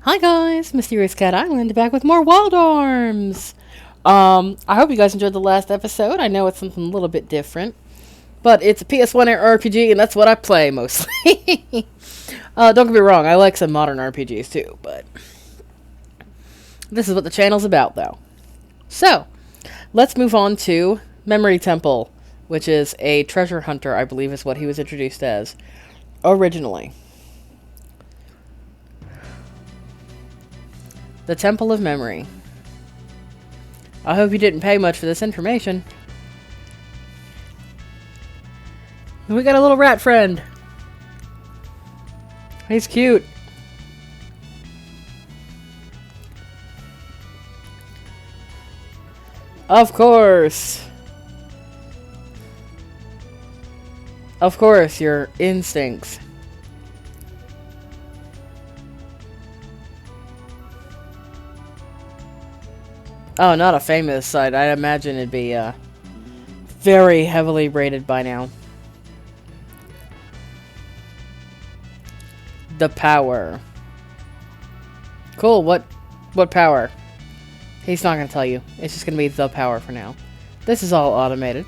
Hi guys, Mysterious Cat Island back with more Wild Arms. I hope you guys enjoyed the last episode. I know it's something a little bit different, but it's a PS1 RPG, and that's what I play mostly. Don't get me wrong, I like some modern RPGs too, but this is what the channel's about, though. So, let's move on to Memory Temple, which is a treasure hunter, I believe is what he was introduced as originally. The Temple of Memory. I hope you didn't pay much for this information. We got a little rat friend. He's cute. Of course. Of course, your instincts. Oh, not a famous site. I'd imagine it'd be very heavily rated by now. The power. Cool. What power? He's not gonna tell you. It's just gonna be the power for now. This is all automated.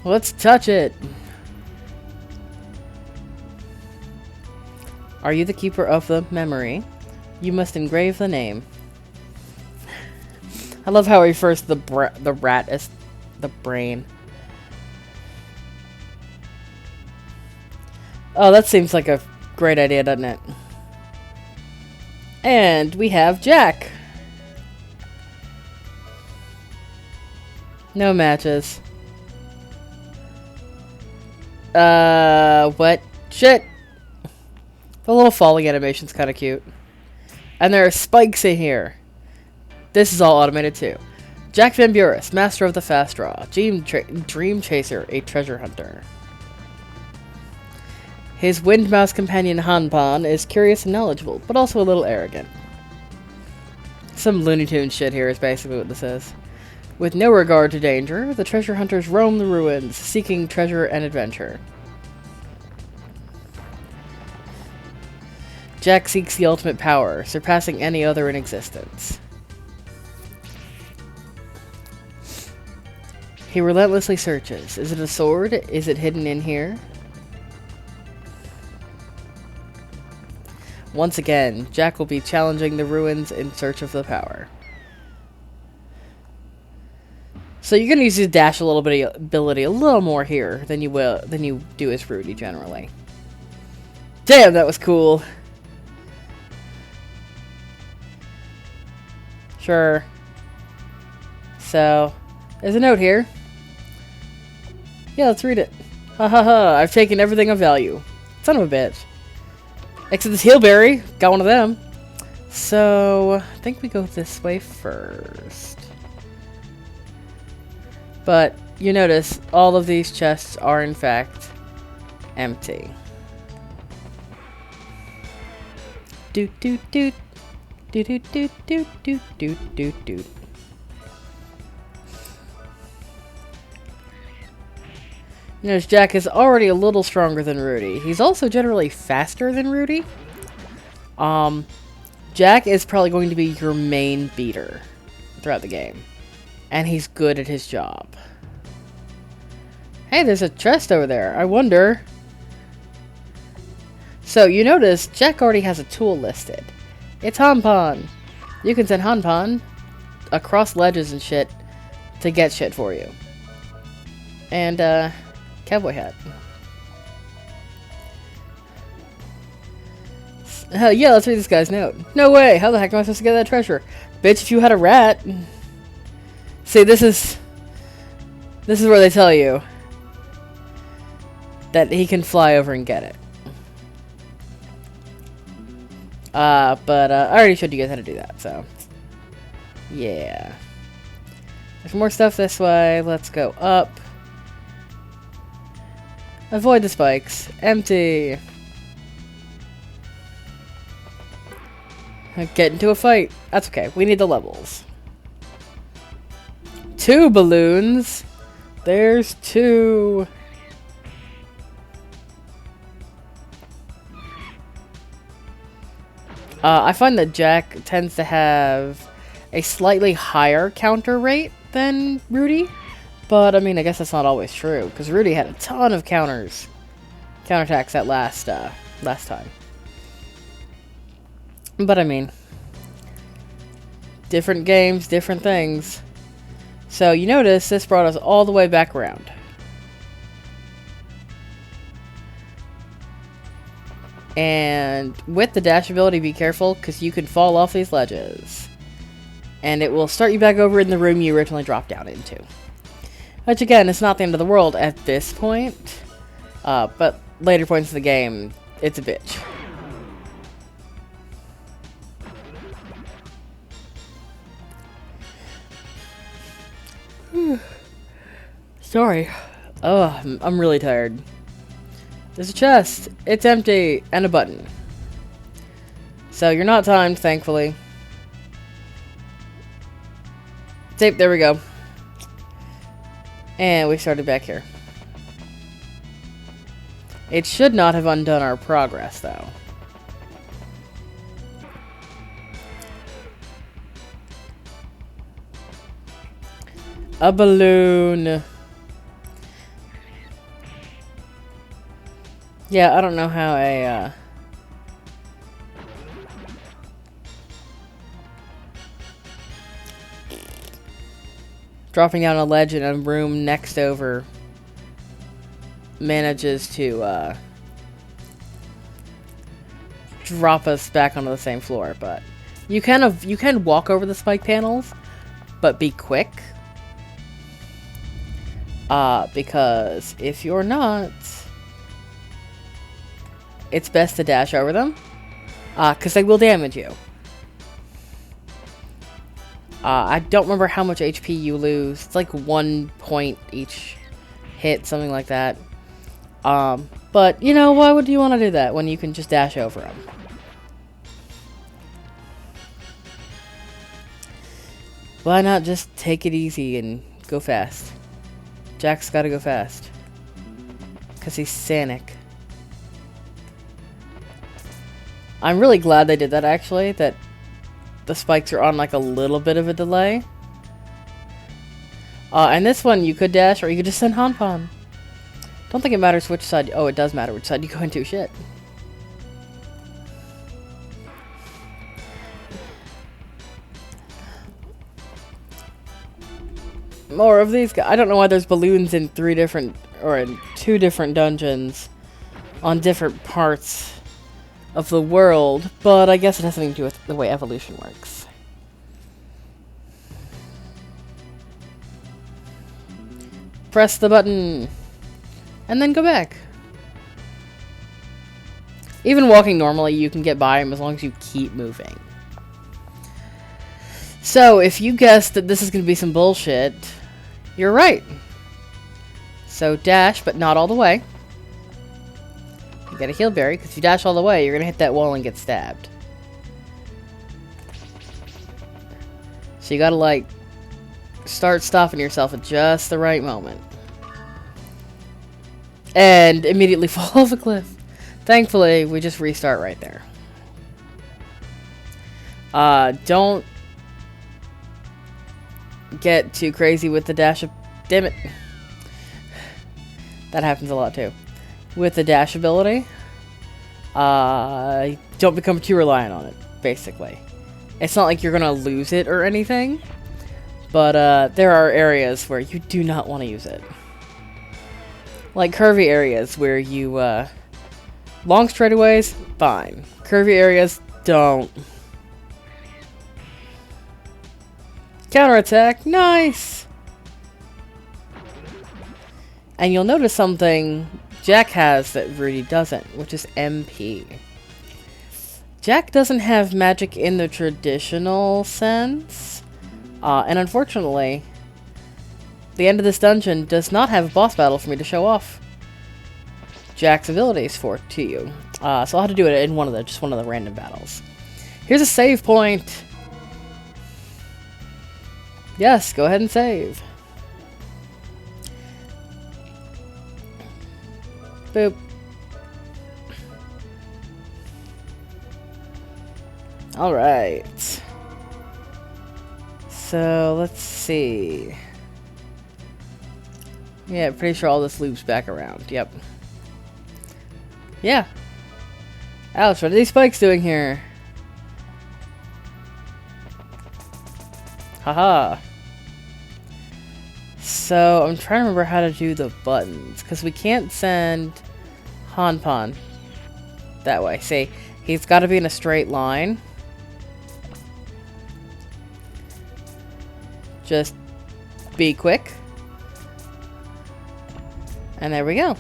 Let's touch it. Are you the keeper of the memory? You must engrave the name. I love how he refers to the rat as the brain. Oh, that seems like a great idea, doesn't it? And we have Jack. No matches. What? Shit! The little falling animation's kind of cute. And there are spikes in here. This is all automated too. Jack Van Buris, master of the fast draw. Dream Chaser, a treasure hunter. His wind mouse companion Hanpan is curious and knowledgeable, but also a little arrogant. Some Looney Tunes shit here is basically what this is. With no regard to danger, the treasure hunters roam the ruins, seeking treasure and adventure. Jack seeks the ultimate power, surpassing any other in existence. He relentlessly searches. Is it a sword? Is it hidden in here? Once again, Jack will be challenging the ruins in search of the power. So you're gonna use his dash ability a little more here than you do as Rudy generally. Damn, that was cool. Sure. So, there's a note here. Yeah, let's read it. Ha ha ha, I've taken everything of value. Son of a bitch. Except this Heelberry. Got one of them. So, I think we go this way first. But, you notice, all of these chests are in fact empty. Doot doot doot. Doot doot doot doot doot doot doot doot. Notice Jack is already a little stronger than Rudy. He's also generally faster than Rudy. Jack is probably going to be your main beater throughout the game. And he's good at his job. Hey, there's a chest over there. I wonder. So, you notice Jack already has a tool listed. It's Hanpan. You can send Hanpan across ledges and shit to get shit for you. And, cowboy hat. Yeah, let's read this guy's note. No way! How the heck am I supposed to get that treasure? Bitch, if you had a rat... See, this is where they tell you that he can fly over and get it. But I already showed you guys how to do that, so... Yeah. There's more stuff this way. Let's go up. Avoid the spikes. Empty. Get into a fight. That's okay. We need the levels. 2 balloons. There's two. I find that Jack tends to have a slightly higher counter rate than Rudy. But, I mean, I guess that's not always true. Because Rudy had a ton of counterattacks that last time. But, I mean, different games, different things. So, you notice this brought us all the way back around. And with the dash ability, be careful, because you can fall off these ledges. And it will start you back over in the room you originally dropped down into. Which, again, it's not the end of the world at this point. But later points of the game, it's a bitch. Sorry. Oh, I'm really tired. There's a chest. It's empty. And a button. So you're not timed, thankfully. Tape, there we go. And we started back here. It should not have undone our progress, though. A balloon. Yeah, I don't know how a, dropping down a ledge in a room next over manages to, drop us back onto the same floor, but you can walk over the spike panels, but be quick. Because if you're not, it's best to dash over them, because they will damage you. I don't remember how much HP you lose. It's like 1 point each hit, something like that. But, you know, why would you want to do that when you can just dash over them? Why not just take it easy and go fast? Jack's gotta go fast. Because he's Sanic. I'm really glad they did that, actually, that the spikes are on like a little bit of a delay. And this one you could dash or you could just send Hanpan. Don't think it matters which side. Oh, it does matter which side you go into. Shit. More of these guys. I don't know why there's balloons in 3 different or in 2 different dungeons on different parts of the world, but I guess it has something to do with the way evolution works. Press the button and then go back. Even walking normally, you can get by them as long as you keep moving. So, if you guessed that this is going to be some bullshit, you're right. So, dash, but not all the way. You gotta heal berry, because if you dash all the way, you're gonna hit that wall and get stabbed. So you gotta, like, start stopping yourself at just the right moment. And immediately fall off a cliff. Thankfully, we just restart right there. Don't get too crazy with the dash. Damn it. That happens a lot, too. With the dash ability, don't become too reliant on it, basically. It's not like you're gonna lose it or anything, but there are areas where you do not want to use it. Like curvy areas where you, long straightaways, fine. Curvy areas, don't. Counterattack, nice! And you'll notice something Jack has that Rudy doesn't, which is MP. Jack doesn't have magic in the traditional sense, and unfortunately, the end of this dungeon does not have a boss battle for me to show off Jack's abilities to you. So I'll have to do it in just one of the random battles. Here's a save point. Yes, go ahead and save. Boop. Alright. So, let's see. Yeah, pretty sure all this loops back around. Yep. Yeah. Ouch, what are these spikes doing here? Haha. So, I'm trying to remember how to do the buttons. Because we can't send Hanpan that way. See, he's got to be in a straight line. Just be quick. And there we go.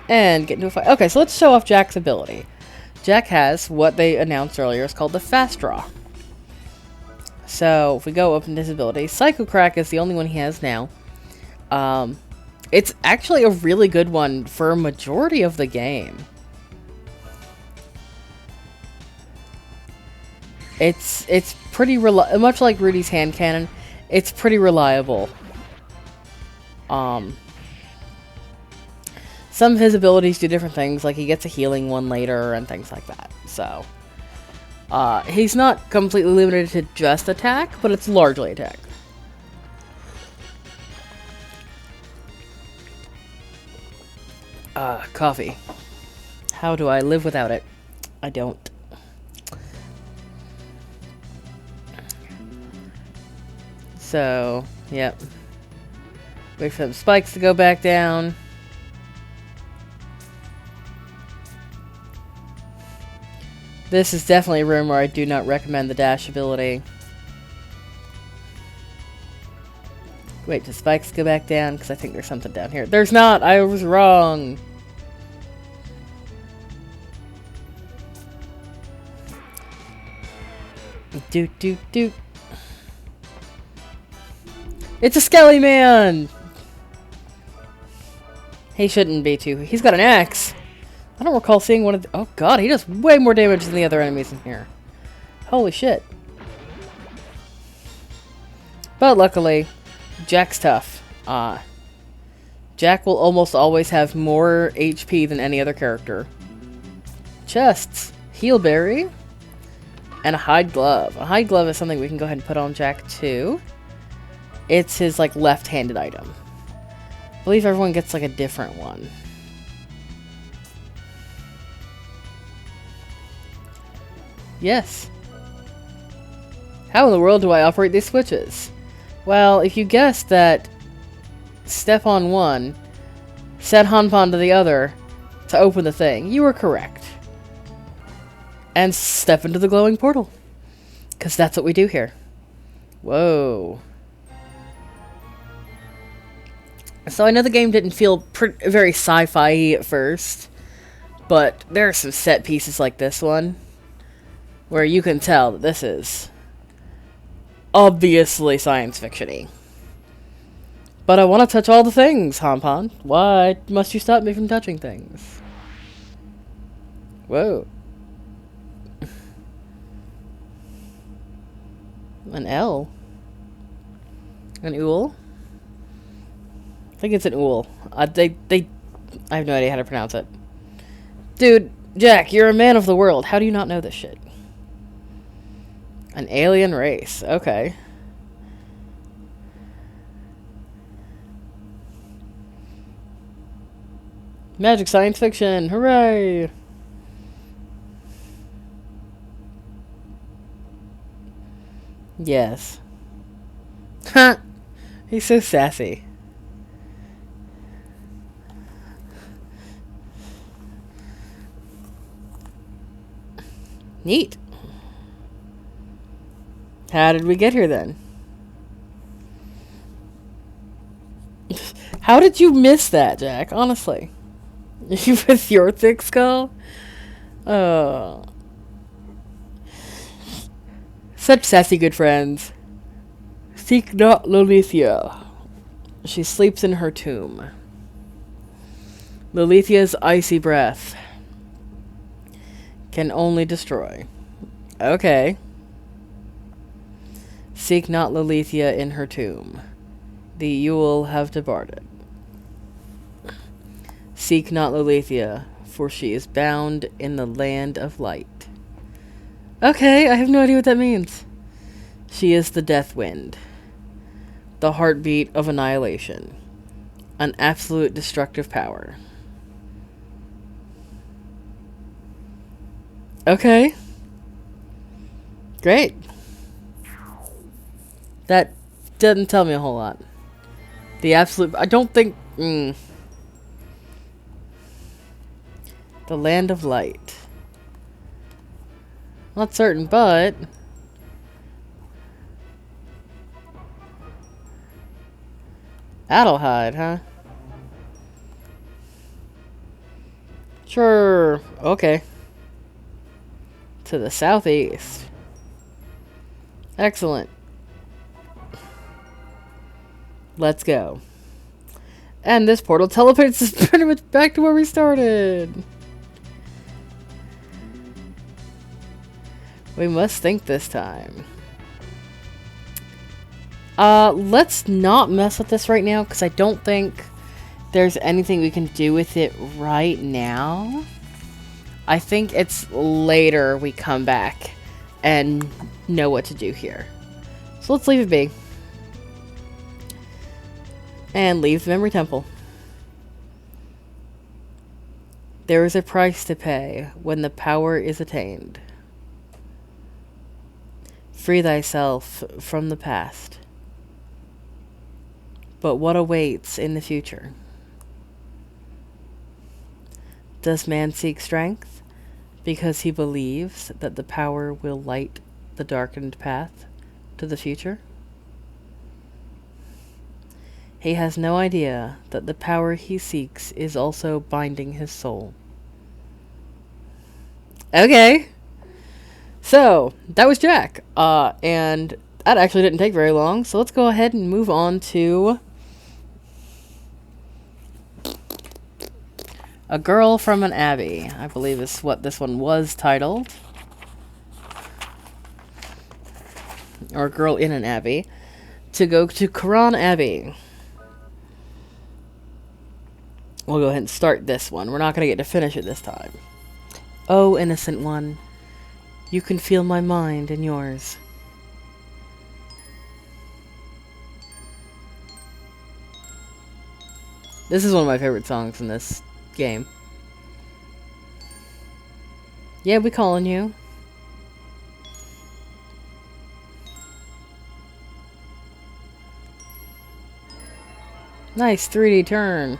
And get into a fight. Okay, so let's show off Jack's ability. Jack has what they announced earlier. It's called the Fast Draw. So, if we go open his ability, Psycho Crack is the only one he has now. It's actually a really good one for a majority of the game. It's pretty much like Rudy's hand cannon. It's pretty reliable. Some of his abilities do different things, like he gets a healing one later and things like that. So, he's not completely limited to just attack, but it's largely attack. Coffee. How do I live without it? I don't. So, yep. Wait for them spikes to go back down. This is definitely a room where I do not recommend the dash ability. Wait, do spikes go back down? Because I think there's something down here. There's not! I was wrong! Doot doot doot. It's a Skelly Man! He shouldn't be too. He's got an axe! I don't recall seeing one of the— oh god, he does way more damage than the other enemies in here. Holy shit. But luckily, Jack's tough. Jack will almost always have more HP than any other character. Chests. Healberry. And a hide glove. A hide glove is something we can go ahead and put on Jack too. It's his, like, left-handed item. I believe everyone gets, like, a different one. Yes. How in the world do I operate these switches? Well, if you guessed that step on one, set Hanpan to the other to open the thing, you were correct. And step into the glowing portal. Because that's what we do here. Whoa. So I know the game didn't feel very sci-fi at first, but there are some set pieces like this one where you can tell that this is obviously science fiction-y. But I want to touch all the things, Hanpan. Why must you stop me from touching things? Whoa. An L? An ool? I think it's an ool. I have no idea how to pronounce it. Dude, Jack, you're a man of the world. How do you not know this shit? An alien race. Okay. Magic science fiction. Hooray! Yes. Ha! He's so sassy. Neat. How did we get here then? How did you miss that, Jack? Honestly. With your thick skull? Oh. Such sassy good friends. Seek not Lolithia. She sleeps in her tomb. Lolithia's icy breath can only destroy. Okay. Seek not Lolithia in her tomb. The Yule have departed. Seek not Lolithia, for she is bound in the land of light. Okay, I have no idea what that means. She is the death wind, the heartbeat of annihilation, an absolute destructive power. Okay. Great. That doesn't tell me a whole lot. The absolute... I don't think... The land of light. Not certain, but... Adelheid, huh? Sure. Okay. To the southeast. Excellent. Let's go. And this portal teleports us pretty much back to where we started. We must think this time. Let's not mess with this right now, because I don't think there's anything we can do with it right now. I think it's later we come back and know what to do here. So let's leave it be. And leave the Memory Temple. There is a price to pay when the power is attained. Free thyself from the past. But what awaits in the future? Does man seek strength because he believes that the power will light the darkened path to the future? He has no idea that the power he seeks is also binding his soul. Okay. So, that was Jack. And that actually didn't take very long. So let's go ahead and move on to... A Girl from an Abbey, I believe is what this one was titled. Or A Girl in an Abbey. To go to Quran Abbey. We'll go ahead and start this one. We're not going to get to finish it this time. Oh, innocent one, you can feel my mind in yours. This is one of my favorite songs in this game. Yeah, we calling you. Nice 3D turn.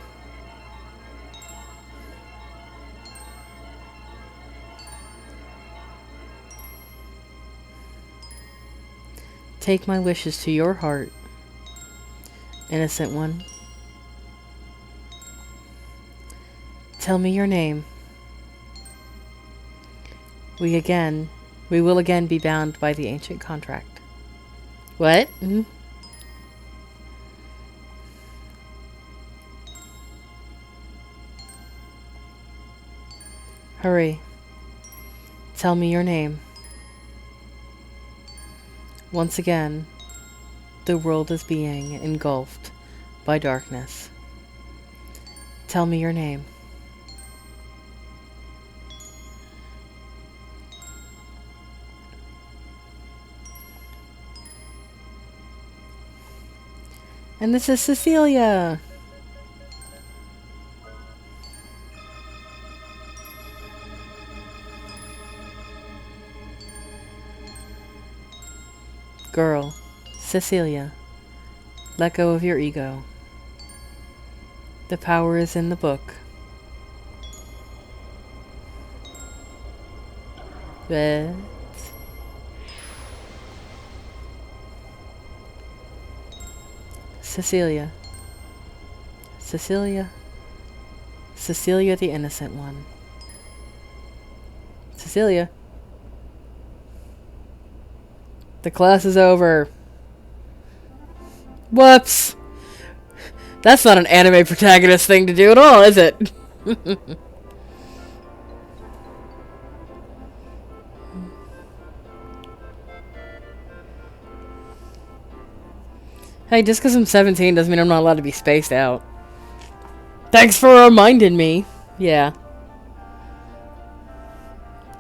Take my wishes to your heart, innocent one. Tell me your name. We will again be bound by the ancient contract. What? Mm-hmm. Hurry. Tell me your name. Once again, the world is being engulfed by darkness. Tell me your name. And this is Cecilia. Girl, Cecilia, let go of your ego. The power is in the book. But Cecilia. Cecilia. Cecilia the innocent one. Cecilia. The class is over. Whoops. That's not an anime protagonist thing to do at all, is it? Hey, just because I'm 17 doesn't mean I'm not allowed to be spaced out. Thanks for reminding me. Yeah.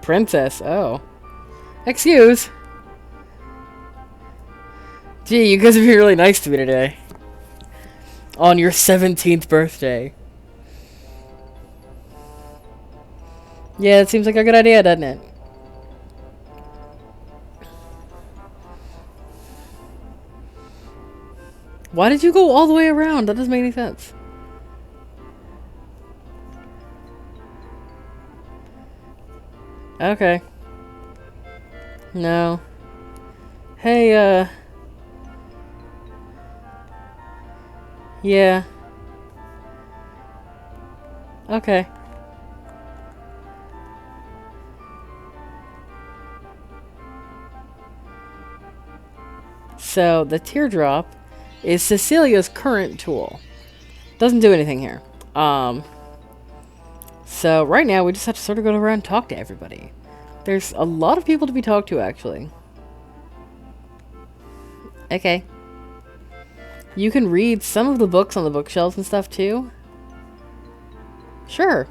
Princess. Oh. Excuse. Gee, you guys have been really nice to me today. On your 17th birthday. Yeah, it seems like a good idea, doesn't it? Why did you go all the way around? That doesn't make any sense. Okay. No. Hey, yeah. Okay. So, the teardrop is Cecilia's current tool. Doesn't do anything here. So right now we just have to sort of go around and talk to everybody. There's a lot of people to be talked to, actually. Okay. You can read some of the books on the bookshelves and stuff, too. Sure.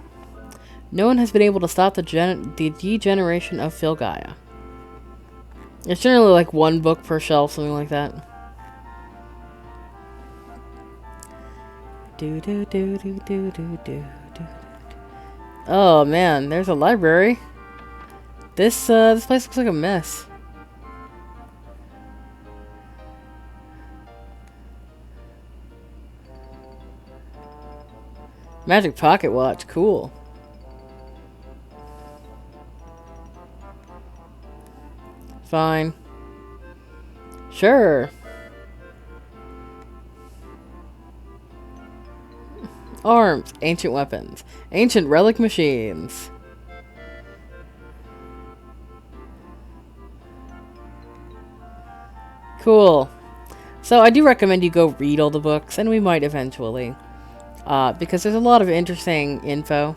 No one has been able to stop the degeneration of Filgaia. It's generally like one book per shelf, something like that. Do do do do do do do do. Oh man, there's a library. This place looks like a mess. Magic pocket watch, cool. Fine. Sure. Arms, ancient weapons, ancient relic machines. Cool. So I do recommend you go read all the books, and we might eventually. Because there's a lot of interesting info.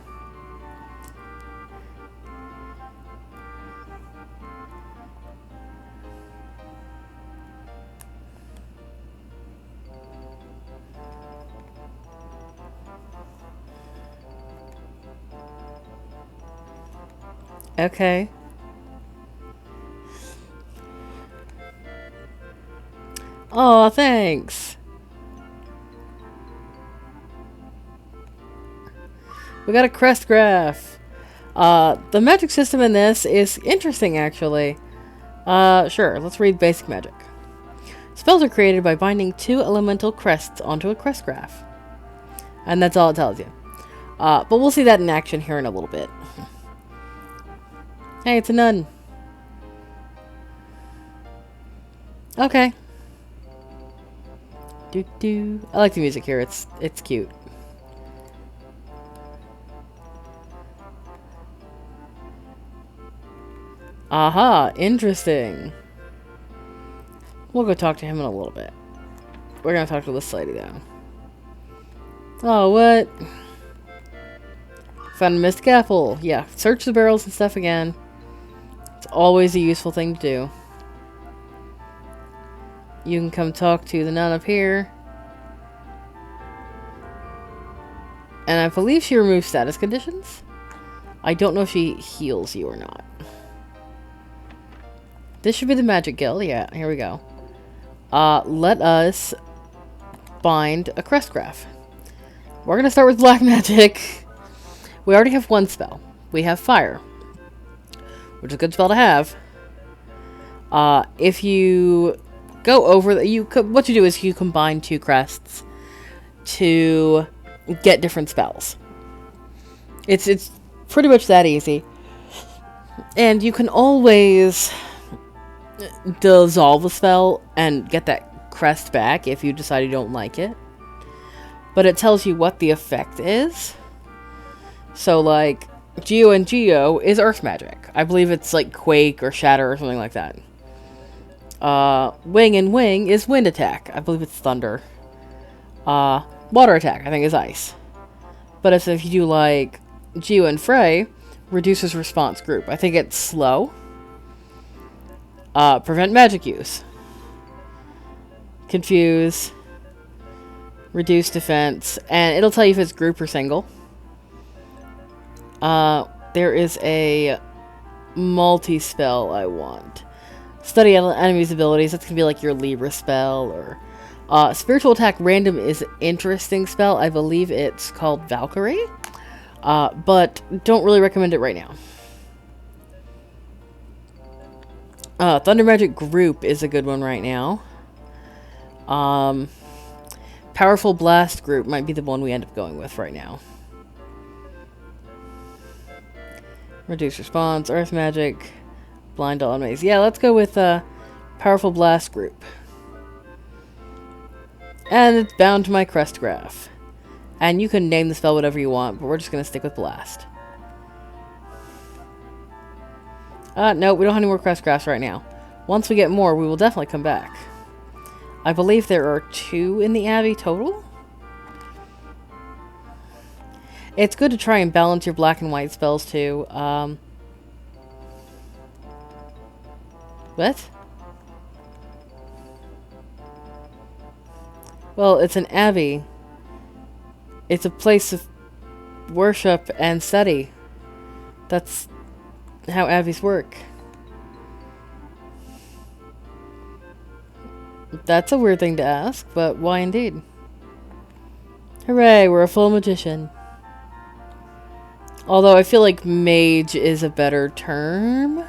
Okay. Oh, thanks. We got a crest graph. The magic system in this is interesting, actually. Sure, let's read basic magic. Spells are created by binding 2 elemental crests onto a crest graph. And that's all it tells you. But we'll see that in action here in a little bit. Hey, it's a nun. Okay. Doo doo. I like the music here. It's cute. Aha, interesting. We'll go talk to him in a little bit. We're gonna talk to this lady though. Oh, what? Found a mystic apple. Yeah, search the barrels and stuff again. It's always a useful thing to do. You can come talk to the nun up here. And I believe she removes status conditions. I don't know if she heals you or not. This should be the magic guild. Yeah, here we go. Let us bind a crest graph. We're going to start with black magic. We already have one spell. We have fire, which is a good spell to have. If you go over what you do is you combine 2 crests to get different spells. It's pretty much that easy. And you can always dissolve a spell and get that crest back if you decide you don't like it. But it tells you what the effect is. So, like, Geo and Geo is earth magic. I believe it's like Quake or Shatter or something like that. Wing and Wing is wind attack. I believe it's thunder. Water attack, I think, is ice. But if you do, like, Geo and Frey, reduces response group. I think it's slow. Prevent magic use. Confuse. Reduce defense. And it'll tell you if it's group or single. There is a multi-spell I want. Study enemies' abilities. That's going to be like your Libra spell. Or Spiritual Attack Random is an interesting spell. I believe it's called Valkyrie. But don't really recommend it right now. Thunder Magic Group is a good one right now. Powerful Blast Group might be the one we end up going with right now. Reduce Response, Earth Magic, Blind All Enemies. Yeah, let's go with Powerful Blast Group. And it's bound to my crest graph. And you can name the spell whatever you want, but we're just going to stick with Blast. No, we don't have any more crest graphs right now. Once we get more, we will definitely come back. I believe there are 2 in the Abbey total. It's good to try and balance your black and white spells too. What? Well, it's an abbey. It's a place of worship and study. That's how abbeys work. That's a weird thing to ask, but why indeed? Hooray, we're a full magician. Although I feel like mage is a better term.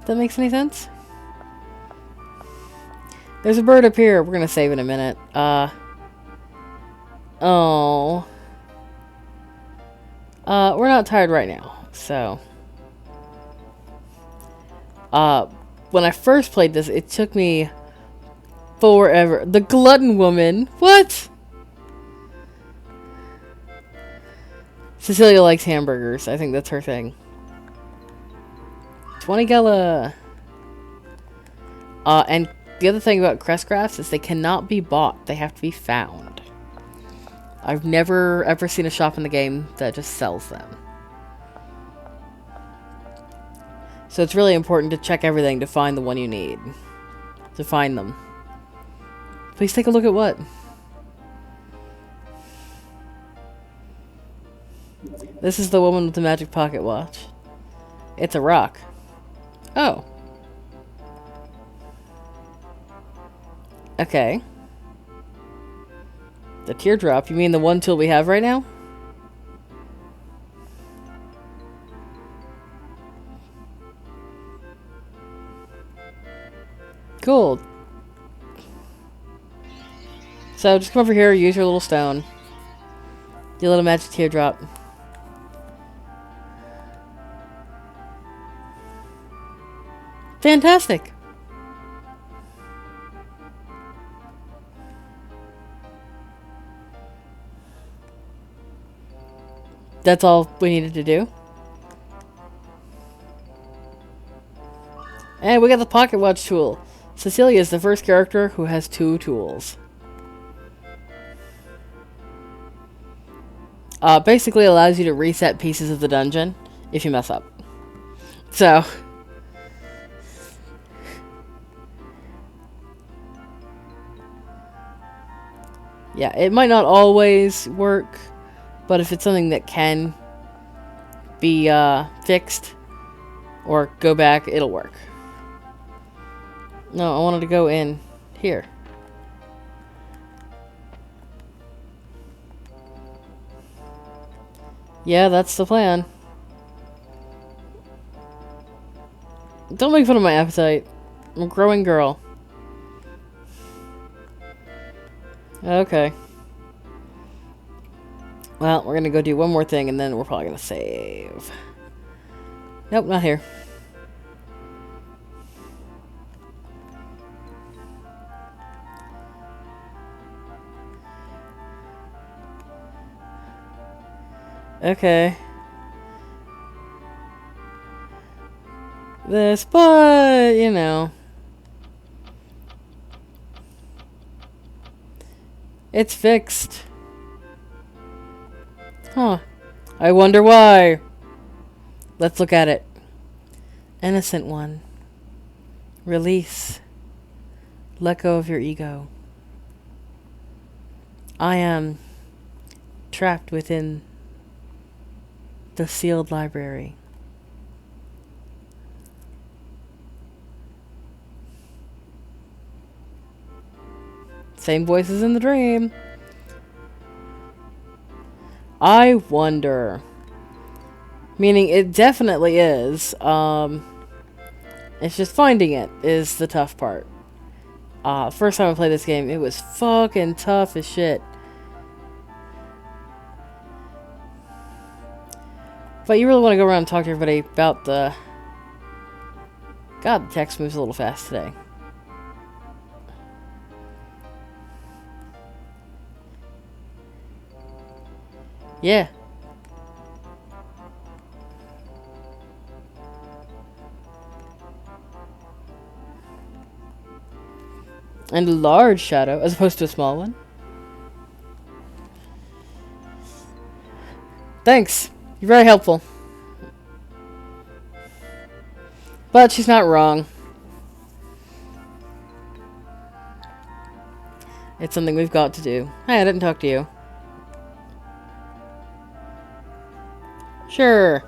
If that makes any sense? There's a bird up here. We're gonna save in a minute. Oh. We're not tired right now, so. When I first played this, it took me forever. The glutton woman. What? Cecilia likes hamburgers. I think that's her thing. 20 gala. And the other thing about crest crafts is they cannot be bought. They have to be found. I've never ever seen a shop in the game that just sells them. So it's really important to check everything to find the one you need. To find them. Please take a look at what? This is the woman with the magic pocket watch. It's a rock. Oh. Okay. The teardrop. You mean the one tool we have right now? Cool. So just come over here, use your little stone. Your little magic teardrop. Fantastic. That's all we needed to do. And we got the pocket watch tool. Cecilia is the first character who has 2 tools. Basically allows you to reset pieces of the dungeon if you mess up. So. Yeah, it might not always work, but if it's something that can be fixed or go back, it'll work. No, I wanted to go in here. Yeah, that's the plan. Don't make fun of my appetite. I'm a growing girl. Okay. Well, we're gonna go do one more thing and then we're probably gonna save. Nope, not here. Okay. This, but, you know. It's fixed. Huh. I wonder why. Let's look at it. Innocent one. Release. Let go of your ego. I am trapped within the sealed library. Same voices in the dream. I wonder. Meaning it definitely is. It's just finding it is the tough part. First time I played this game, it was fucking tough as shit. But you really want to go around and talk to everybody about the... God, the text moves a little fast today. Yeah. And a large shadow, as opposed to a small one. Thanks. You're very helpful. But she's not wrong. It's something we've got to do. Hey, I didn't talk to you. Sure.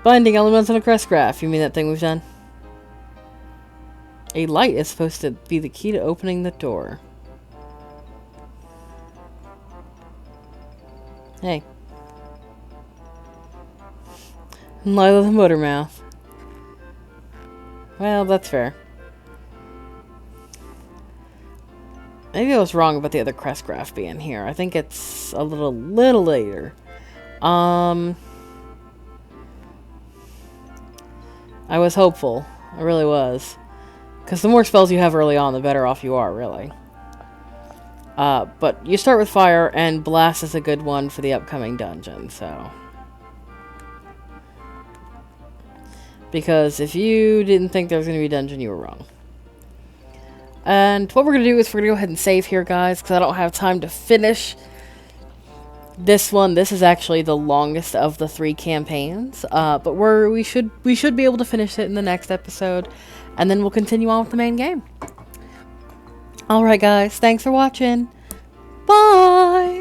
Binding elements on a crest graph. You mean that thing we've done? A light is supposed to be the key to opening the door. Hey. Lila the motor mouth. Well, that's fair. Maybe I was wrong about the other crest graph being here. I think it's a little later. I was hopeful. I really was. Because the more spells you have early on, the better off you are, really. But you start with fire, and blast is a good one for the upcoming dungeon, so... Because if you didn't think there was going to be a dungeon, you were wrong. And what we're going to do is we're going to go ahead and save here, guys, because I don't have time to finish this one. This is actually the longest of the 3 campaigns, but we should be able to finish it in the next episode, and then we'll continue on with the main game. Alright, guys, thanks for watching. Bye!